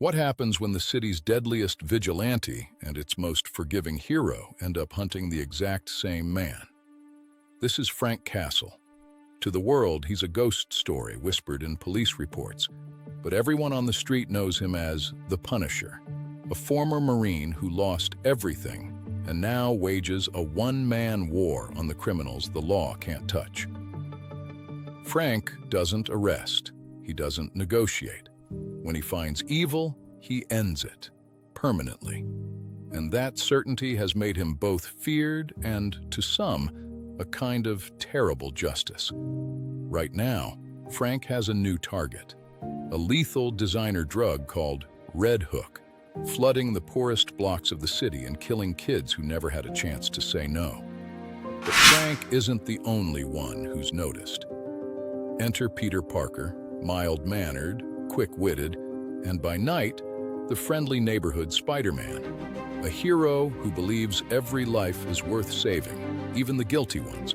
What happens when the city's deadliest vigilante and its most forgiving hero end up hunting the exact same man? This is Frank Castle. To the world, he's a ghost story whispered in police reports, but everyone on the street knows him as the Punisher, a former Marine who lost everything and now wages a one-man war on the criminals the law can't touch. Frank doesn't arrest. He doesn't negotiate. When he finds evil, he ends it, permanently. And that certainty has made him both feared and, to some, a kind of terrible justice. Right now, Frank has a new target, a lethal designer drug called Red Hook, flooding the poorest blocks of the city and killing kids who never had a chance to say no. But Frank isn't the only one who's noticed. Enter Peter Parker, mild-mannered, quick-witted, and by night, the friendly neighborhood Spider-Man, a hero who believes every life is worth saving, even the guilty ones.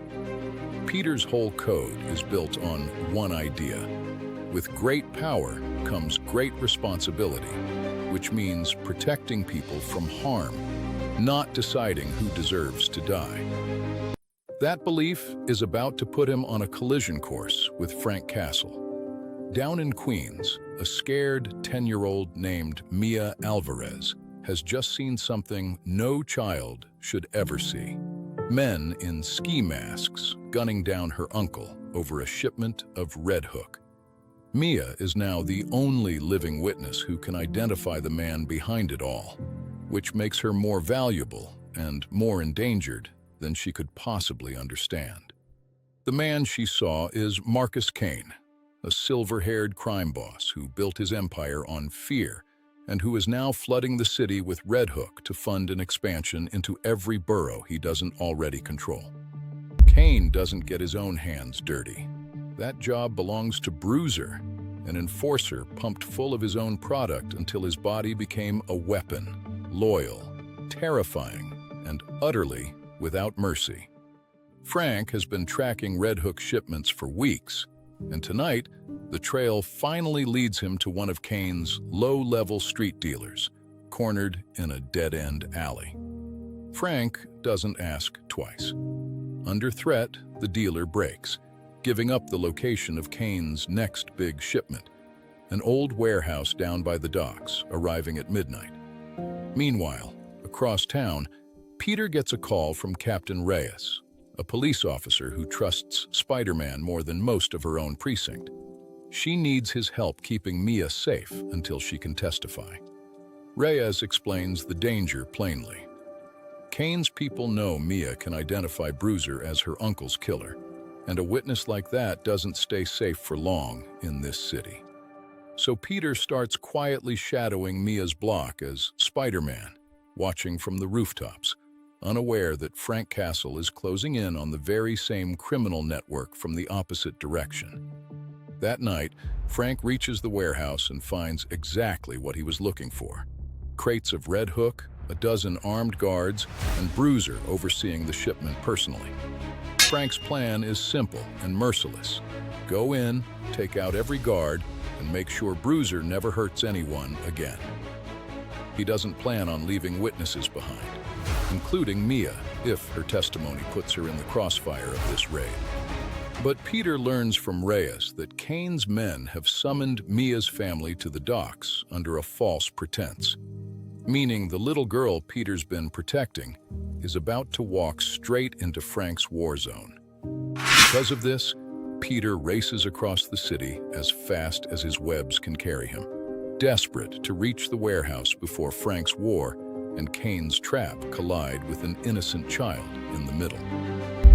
Peter's whole code is built on one idea. With great power comes great responsibility, which means protecting people from harm, not deciding who deserves to die. That belief is about to put him on a collision course with Frank Castle. Down in Queens, a scared 10-year-old named Mia Alvarez has just seen something no child should ever see. Men in ski masks gunning down her uncle over a shipment of Red Hook. Mia is now the only living witness who can identify the man behind it all, which makes her more valuable and more endangered than she could possibly understand. The man she saw is Marcus Kane, a silver-haired crime boss who built his empire on fear and who is now flooding the city with Red Hook to fund an expansion into every borough he doesn't already control. Kane doesn't get his own hands dirty. That job belongs to Bruiser, an enforcer pumped full of his own product until his body became a weapon, loyal, terrifying, and utterly without mercy. Frank has been tracking Red Hook shipments for weeks, and tonight, the trail finally leads him to one of Kane's low-level street dealers, cornered in a dead-end alley. Frank doesn't ask twice. Under threat, the dealer breaks, giving up the location of Kane's next big shipment, an old warehouse down by the docks, arriving at midnight. Meanwhile, across town, Peter gets a call from Captain Reyes, a police officer who trusts Spider-Man more than most of her own precinct. She needs his help keeping Mia safe until she can testify. Reyes explains the danger plainly. Kane's people know Mia can identify Bruiser as her uncle's killer, and a witness like that doesn't stay safe for long in this city. So Peter starts quietly shadowing Mia's block as Spider-Man, watching from the rooftops, unaware that Frank Castle is closing in on the very same criminal network from the opposite direction. That night, Frank reaches the warehouse and finds exactly what he was looking for. Crates of Red Hook, a dozen armed guards, and Bruiser overseeing the shipment personally. Frank's plan is simple and merciless. Go in, take out every guard, and make sure Bruiser never hurts anyone again. He doesn't plan on leaving witnesses behind, including Mia, if her testimony puts her in the crossfire of this raid. But Peter learns from Reyes that Kane's men have summoned Mia's family to the docks under a false pretense, meaning the little girl Peter's been protecting is about to walk straight into Frank's war zone. Because of this, Peter races across the city as fast as his webs can carry him, desperate to reach the warehouse before Frank's war and Kane's trap collide with an innocent child in the middle.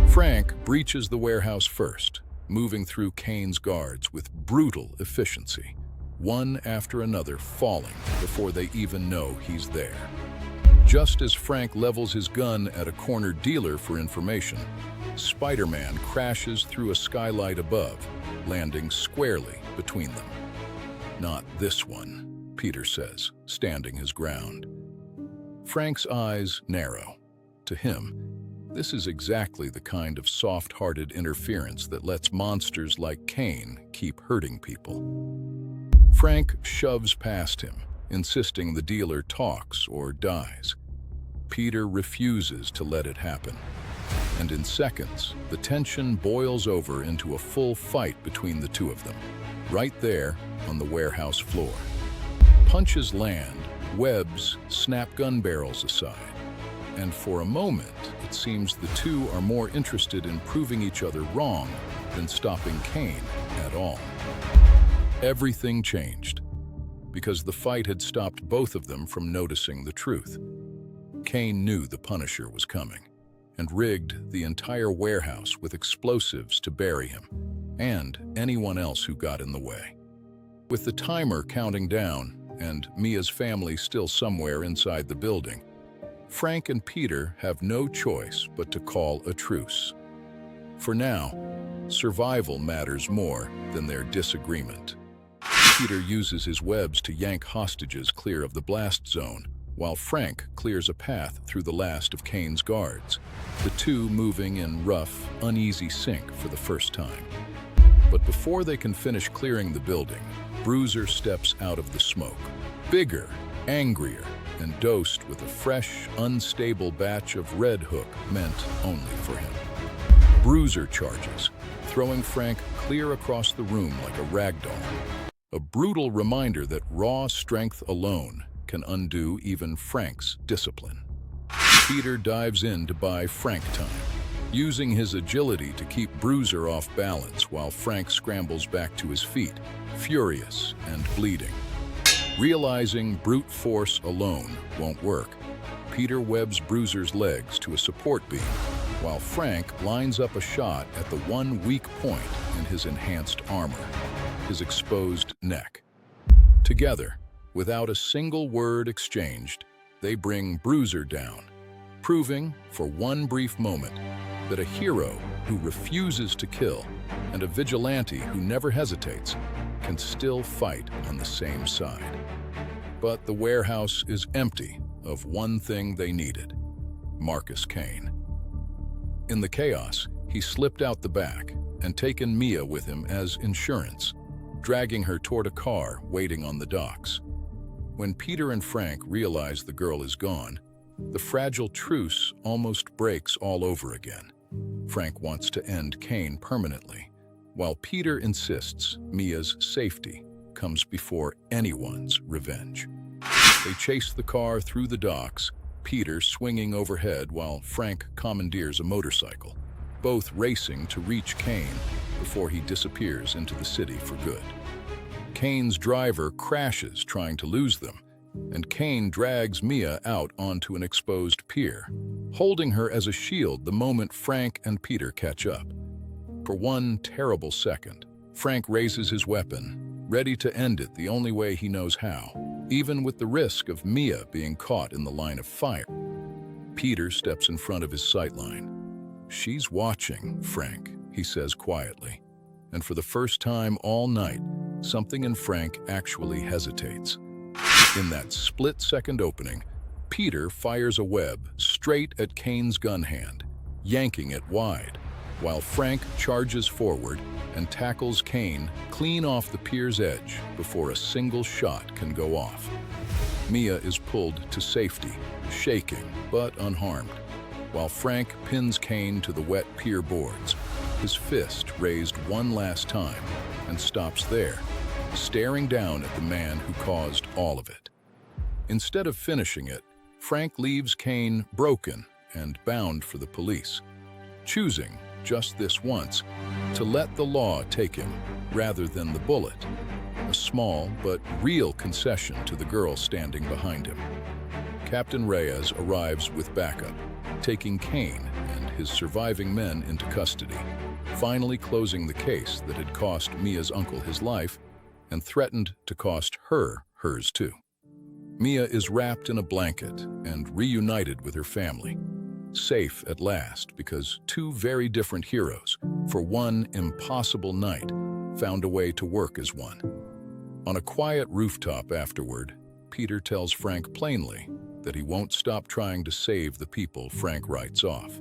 Frank breaches the warehouse first, moving through Kane's guards with brutal efficiency, one after another falling before they even know he's there. Just as Frank levels his gun at a cornered dealer for information, Spider-Man crashes through a skylight above, landing squarely between them. "Not this one," Peter says, standing his ground. Frank's eyes narrow. To him, this is exactly the kind of soft-hearted interference that lets monsters like Kane keep hurting people. Frank shoves past him, insisting the dealer talks or dies. Peter refuses to let it happen. And in seconds, the tension boils over into a full fight between the two of them, right there on the warehouse floor. Punches land, webs snap gun barrels aside, and for a moment, it seems the two are more interested in proving each other wrong than stopping Kane at all. Everything changed, because the fight had stopped both of them from noticing the truth. Kane knew the Punisher was coming, and rigged the entire warehouse with explosives to bury him, and anyone else who got in the way. With the timer counting down, and Mia's family still somewhere inside the building, Frank and Peter have no choice but to call a truce. For now, survival matters more than their disagreement. Peter uses his webs to yank hostages clear of the blast zone, while Frank clears a path through the last of Kane's guards, the two moving in rough, uneasy sync for the first time. But before they can finish clearing the building, Bruiser steps out of the smoke, bigger, angrier, and dosed with a fresh, unstable batch of Red Hook meant only for him. Bruiser charges, throwing Frank clear across the room like a ragdoll. A brutal reminder that raw strength alone can undo even Frank's discipline. Peter dives in to buy Frank time, using his agility to keep Bruiser off balance while Frank scrambles back to his feet, furious and bleeding. Realizing brute force alone won't work, Peter webs Bruiser's legs to a support beam, while Frank lines up a shot at the one weak point in his enhanced armor, his exposed neck. Together, without a single word exchanged, they bring Bruiser down, proving, for one brief moment, that a hero who refuses to kill and a vigilante who never hesitates can still fight on the same side. But the warehouse is empty of one thing they needed: Marcus Kane. In the chaos, he slipped out the back and taken Mia with him as insurance, dragging her toward a car waiting on the docks. When Peter and Frank realize the girl is gone, the fragile truce almost breaks all over again. Frank wants to end Kane permanently, while Peter insists Mia's safety comes before anyone's revenge. They chase the car through the docks, Peter swinging overhead while Frank commandeers a motorcycle, both racing to reach Kane before he disappears into the city for good. Kane's driver crashes trying to lose them, and Kane drags Mia out onto an exposed pier, holding her as a shield the moment Frank and Peter catch up. For one terrible second, Frank raises his weapon, ready to end it the only way he knows how, even with the risk of Mia being caught in the line of fire. Peter steps in front of his sightline. "She's watching, Frank," he says quietly, and for the first time all night, something in Frank actually hesitates. In that split-second opening, Peter fires a web straight at Kane's gun hand, yanking it wide, while Frank charges forward and tackles Kane clean off the pier's edge before a single shot can go off. Mia is pulled to safety, shaking but unharmed, while Frank pins Kane to the wet pier boards, his fist raised one last time, and stops there, staring down at the man who caused all of it. Instead of finishing it, Frank leaves Kane broken and bound for the police, choosing, just this once, to let the law take him rather than the bullet, a small but real concession to the girl standing behind him. Captain Reyes arrives with backup, taking Kane and his surviving men into custody, finally closing the case that had cost Mia's uncle his life and threatened to cost her hers too. Mia is wrapped in a blanket and reunited with her family, safe at last because two very different heroes, for one impossible night, found a way to work as one. On a quiet rooftop afterward, Peter tells Frank plainly that he won't stop trying to save the people Frank writes off.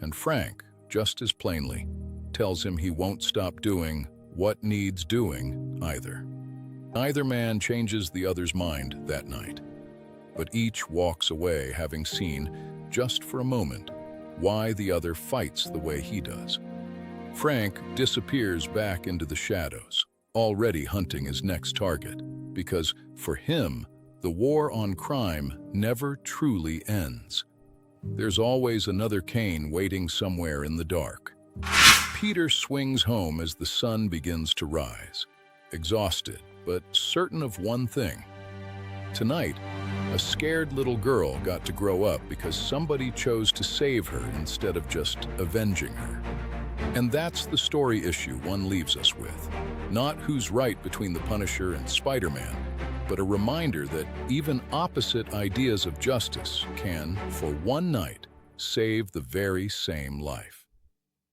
And Frank, just as plainly, tells him he won't stop doing what needs doing either. Neither man changes the other's mind that night, but each walks away having seen, just for a moment, why the other fights the way he does. Frank disappears back into the shadows, already hunting his next target, because for him, the war on crime never truly ends. There's always another Kane waiting somewhere in the dark. Peter swings home as the sun begins to rise, exhausted, but certain of one thing. Tonight, a scared little girl got to grow up because somebody chose to save her instead of just avenging her. And that's the story issue one leaves us with. Not who's right between the Punisher and Spider-Man, but a reminder that even opposite ideas of justice can, for one night, save the very same life.